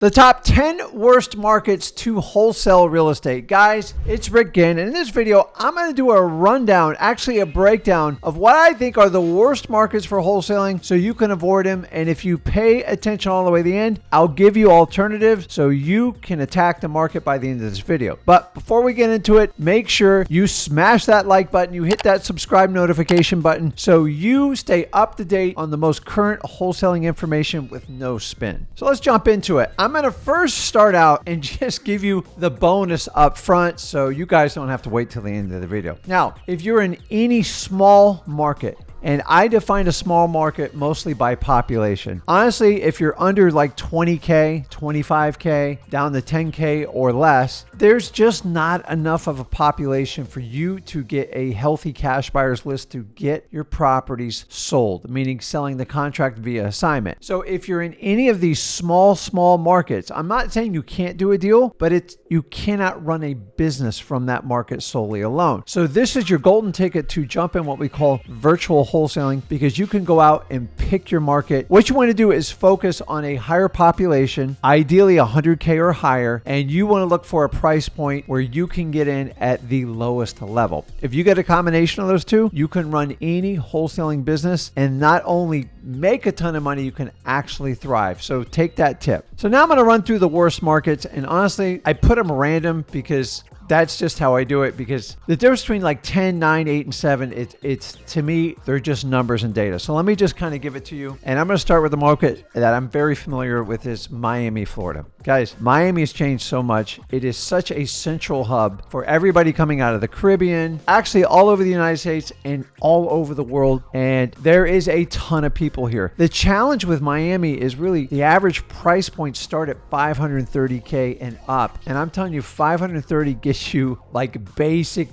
The top 10 worst markets to wholesale real estate. Guys, it's Rick again. And in this video, I'm going to do a rundown, actually a breakdown of what I think are the worst markets for wholesaling so you can avoid them. And if you pay attention all the way to the end, I'll give you alternatives so you can attack the market by the end of this video. But before we get into it, make sure you smash that like button, you hit that subscribe notification button so you stay up to date on the most current wholesaling information with no spin. So let's jump into it. I'm going to first start out and just give you the bonus up front so you guys don't have to wait till the end of the video. Now, if you're in any small market, and I define a small market mostly by population. Honestly, if you're under like 20K, 25K, down to 10K or less, there's just not enough of a population for you to get a healthy cash buyers list to get your properties sold, meaning selling the contract via assignment. So if you're in any of these small markets, I'm not saying you can't do a deal, but you cannot run a business from that market solely alone. So this is your golden ticket to jump in what we call virtual wholesaling, because you can go out and pick your market. What you want to do is focus on a higher population, ideally 100K or higher, and you want to look for a price point where you can get in at the lowest level. If you get a combination of those two, you can run any wholesaling business and not only make a ton of money, you can actually thrive. So take that tip. So now I'm going to run through the worst markets, and honestly, I put them random because that's just how I do it, because the difference between like 10, 9, 8, and 7, it's to me, they're just numbers and data. So let me just kind of give it to you. And I'm going to start with the market that I'm very familiar with is Miami, Florida. Guys, Miami has changed so much. It is such a central hub for everybody coming out of the Caribbean, actually all over the United States and all over the world. And there is a ton of people here. The challenge with Miami is really the average price points start at 530K and up. And I'm telling you, 530 gets you like basic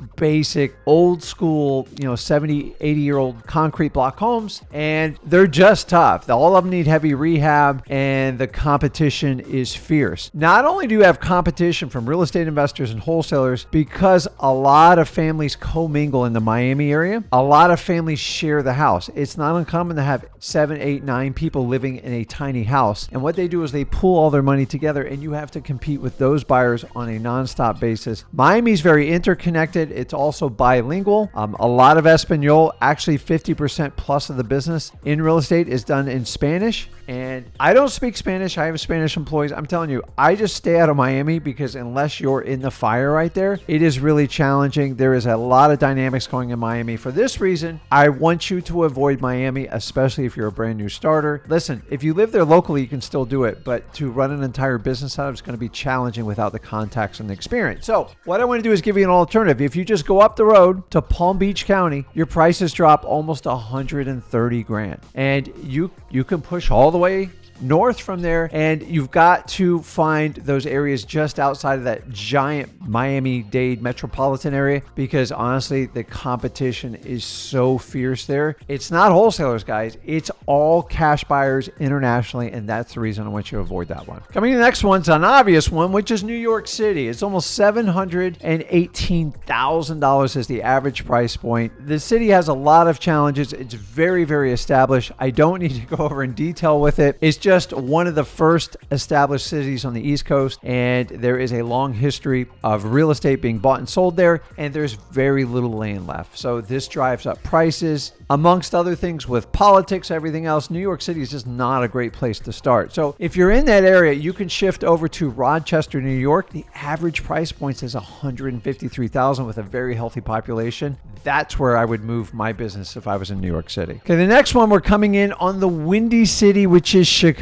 old school, 70, 80-year-old concrete block homes, and they're just tough. All of them need heavy rehab, and the competition is fierce. Not only do you have competition from real estate investors and wholesalers, because a lot of families commingle in the Miami area, a lot of families share the house. It's not uncommon to have 7, 8, 9 people living in a tiny house, and what they do is they pool all their money together, and you have to compete with those buyers on a nonstop basis. Miami's very interconnected. It's also bilingual. A lot of Espanol, actually 50% plus of the business in real estate is done in Spanish. And I don't speak Spanish. I have Spanish employees. I'm telling you, I just stay out of Miami because unless you're in the fire right there, it is really challenging. There is a lot of dynamics going in Miami. For this reason, I want you to avoid Miami, especially if you're a brand new starter. Listen, if you live there locally, you can still do it, but to run an entire business out of it is going to be challenging without the contacts and the experience. So what I want to do is give you an alternative. If you just go up the road to Palm Beach County, your prices drop almost 130 grand. And you can push all the way north from there, and you've got to find those areas just outside of that giant Miami-Dade metropolitan area, because honestly, the competition is so fierce there. It's not wholesalers, guys. It's all cash buyers internationally, and that's the reason I want you to avoid that one. Coming to the next one's an obvious one, which is New York City. It's almost $718,000 is the average price point. The city has a lot of challenges. It's very established. I don't need to go over in detail with it. It's just one of the first established cities on the East Coast, and there is a long history of real estate being bought and sold there, and there's very little land left. So this drives up prices. Amongst other things with politics, everything else, New York City is just not a great place to start. So if you're in that area, you can shift over to Rochester, New York. The average price point is $153,000 with a very healthy population. That's where I would move my business if I was in New York City. Okay, the next one, we're coming in on the Windy City, which is Chicago.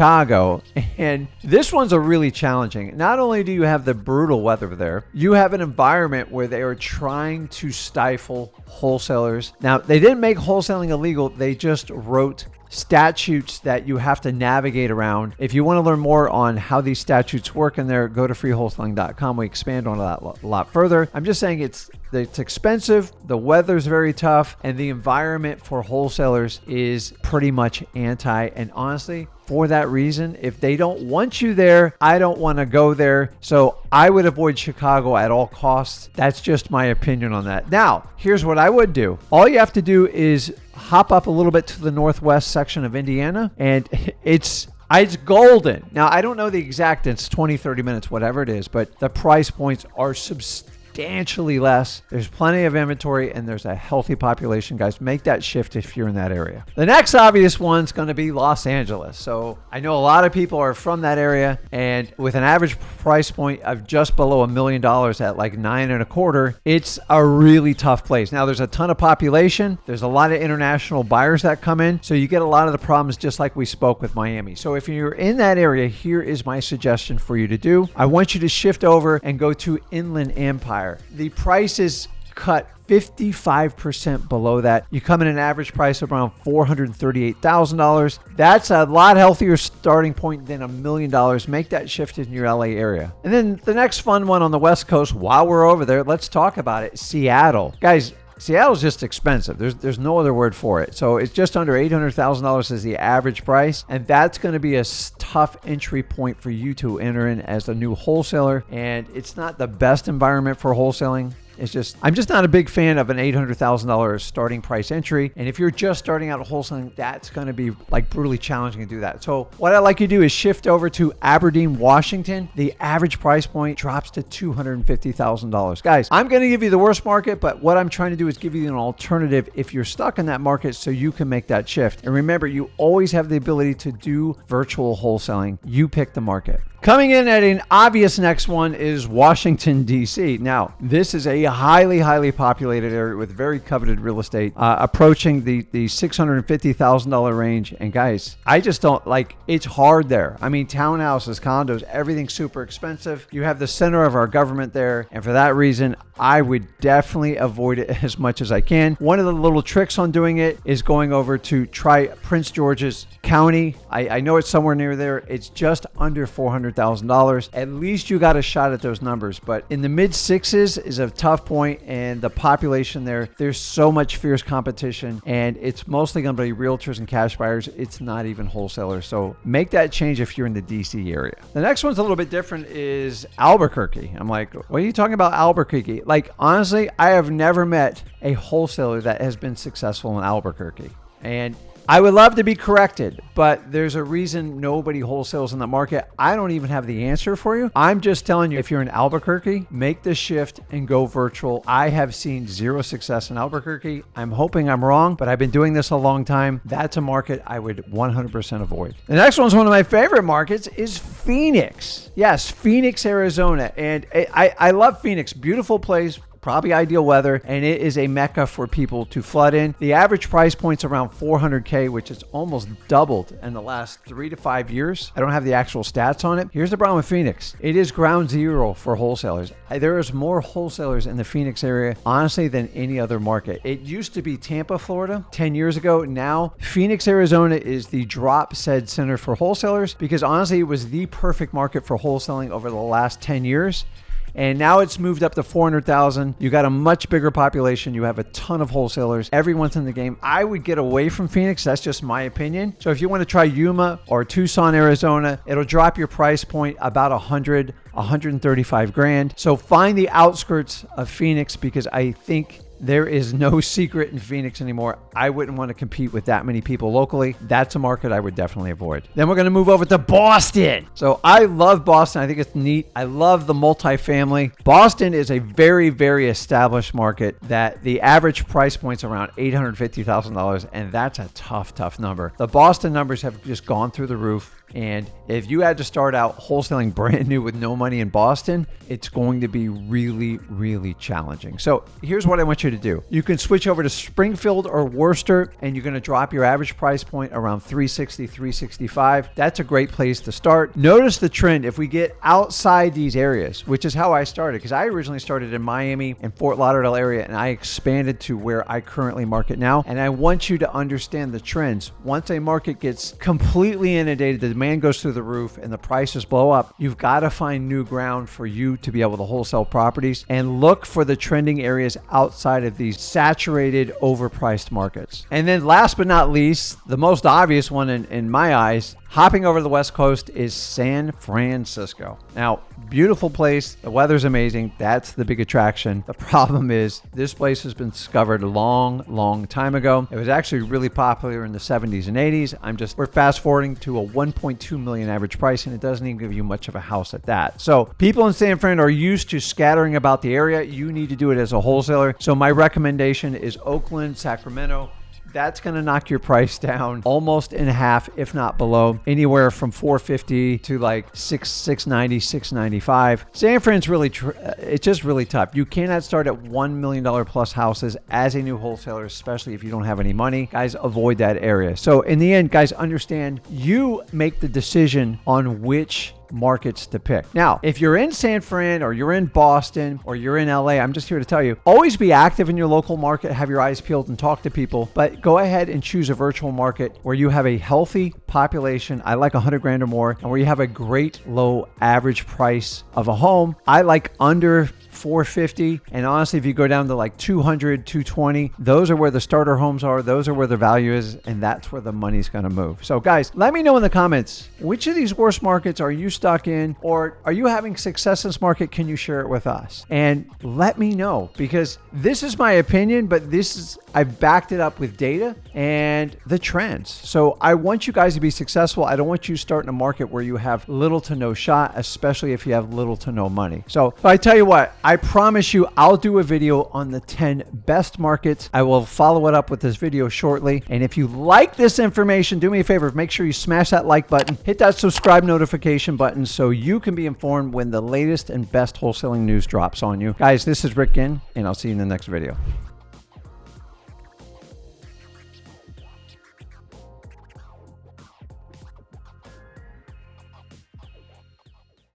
And this one's a really challenging. Not only do you have the brutal weather there, you have an environment where they are trying to stifle wholesalers. Now, they didn't make wholesaling illegal. They just wrote statutes that you have to navigate around. If you want to learn more on how these statutes work in there, go to freewholesaling.com. We expand on that a lot further. I'm just saying it's expensive, the weather's very tough, and the environment for wholesalers is pretty much anti. And honestly, for that reason, if they don't want you there, I don't want to go there. So I would avoid Chicago at all costs. That's just my opinion on that. Now, here's what I would do. All you have to do is hop up a little bit to the northwest section of Indiana, and it's It's golden. Now, I don't know the exact, it's 20, 30 minutes, whatever it is, but the price points are substantially less. There's plenty of inventory and there's a healthy population. Guys, make that shift if you're in that area. The next obvious one's going to be Los Angeles. So I know a lot of people are from that area, and with an average price point of just below $1 million at like 9.25, it's a really tough place. Now, there's a ton of population. There's a lot of international buyers that come in. So you get a lot of the problems just like we spoke with Miami. So if you're in that area, here is my suggestion for you to do. I want you to shift over and go to Inland Empire. The price is cut 55% below that. You come in an average price of around $438,000. That's a lot healthier starting point than $1 million. Make that shift in your LA area. And then the next fun one on the West Coast, while we're over there, let's talk about it. Seattle. Guys, Seattle's just expensive. There's no other word for it. So it's just under $800,000 is the average price. And that's going to be a tough entry point for you to enter in as a new wholesaler. And it's not the best environment for wholesaling. I'm just not a big fan of an $800,000 starting price entry. And if you're just starting out wholesaling, that's going to be like brutally challenging to do that. So what I'd like you to do is shift over to Aberdeen, Washington. The average price point drops to $250,000. Guys, I'm going to give you the worst market, but what I'm trying to do is give you an alternative if you're stuck in that market so you can make that shift. And remember, you always have the ability to do virtual wholesaling. You pick the market. Coming in at an obvious next one is Washington, D.C. Now, this is a highly, highly populated area with very coveted real estate, approaching the $650,000 range. And guys, I just don't like, it's hard there. I mean, townhouses, condos, everything's super expensive. You have the center of our government there. And for that reason, I would definitely avoid it as much as I can. One of the little tricks on doing it is going over to try Prince George's County. I know it's somewhere near there. It's just under $400,000. At least you got a shot at those numbers. But in the mid sixes is a tough point, and the population there's so much fierce competition, and it's mostly going to be realtors and cash buyers. It's not even wholesalers. So make that change if you're in the DC area. The next one's a little bit different is Albuquerque. I'm like, what are you talking about Albuquerque? Like, honestly, I have never met a wholesaler that has been successful in Albuquerque. And I would love to be corrected, but there's a reason nobody wholesales in the market. I don't even have the answer for you. I'm just telling you, if you're in Albuquerque, make the shift and go virtual. I have seen zero success in Albuquerque. I'm hoping I'm wrong, but I've been doing this a long time. That's a market I would 100% avoid. The next one's one of my favorite markets is Phoenix. Yes, Phoenix, Arizona. And I love Phoenix. Beautiful place. Probably ideal weather, and it is a mecca for people to flood in. The average price point's around $400K, which is almost doubled in the last 3 to 5 years. I don't have the actual stats on it. Here's the problem with Phoenix. It is ground zero for wholesalers. There is more wholesalers in the Phoenix area, honestly, than any other market. It used to be Tampa, Florida, 10 years ago. Now, Phoenix, Arizona is the drop said center for wholesalers because honestly, it was the perfect market for wholesaling over the last 10 years. And now it's moved up to 400,000. You got a much bigger population. You have a ton of wholesalers. Everyone's in the game. I would get away from Phoenix. That's just my opinion. So if you want to try Yuma or Tucson, Arizona, it'll drop your price point about 135 grand. So find the outskirts of Phoenix because I think there is no secret in Phoenix anymore. I wouldn't want to compete with that many people locally. That's a market I would definitely avoid. Then we're going to move over to Boston. So I love Boston. I think it's neat. I love the multifamily. Boston is a very, very established market that the average price point's around $850,000. And that's a tough number. The Boston numbers have just gone through the roof. And if you had to start out wholesaling brand new with no money in Boston, it's going to be really, really challenging. So here's what I want you to do. You can switch over to Springfield or Worcester, and you're going to drop your average price point around $360, $365. That's a great place to start. Notice the trend. If we get outside these areas, which is how I started, because I originally started in Miami and Fort Lauderdale area, and I expanded to where I currently market now. And I want you to understand the trends. Once a market gets completely inundated, the demand goes through the roof and the prices blow up, you've got to find new ground for you to be able to wholesale properties and look for the trending areas outside of these saturated, overpriced markets. And then last but not least, the most obvious one in my eyes, hopping over to the West Coast is San Francisco. Now, beautiful place. The weather's amazing. That's the big attraction. The problem is this place has been discovered a long time ago. It was actually really popular in the 70s and 80s. We're fast forwarding to a 1.2 million average price, and it doesn't even give you much of a house at that. So people in San Fran are used to scattering about the area. You need to do it as a wholesaler. So my recommendation is Oakland, Sacramento. That's going to knock your price down almost in half, if not below, anywhere from 450 to like 690, 695. San Fran's really, it's just really tough. You cannot start at $1 million plus houses as a new wholesaler, especially if you don't have any money. Guys, avoid that area. So in the end, guys, understand you make the decision on which markets to pick. Now, if you're in San Fran or you're in Boston or you're in LA, I'm just here to tell you, always be active in your local market, have your eyes peeled and talk to people, but go ahead and choose a virtual market where you have a healthy population. I like 100 grand or more, and where you have a great low average price of a home. I like under 450, and honestly, if you go down to like 200, 220, those are where the starter homes are. Those are where the value is, and that's where the money's going to move. So guys, let me know in the comments, which of these worst markets are you stuck in, or are you having success in this market? Can you share it with us? And let me know, because this is my opinion, but I've backed it up with data and the trends. So I want you guys to be successful. I don't want you starting a market where you have little to no shot, especially if you have little to no money. So I tell you what, I promise you I'll do a video on the 10 best markets. I will follow it up with this video shortly. And if you like this information, do me a favor, make sure you smash that like button, hit that subscribe notification button so you can be informed when the latest and best wholesaling news drops on you. Guys, this is Rick Ginn, and I'll see you in the next video.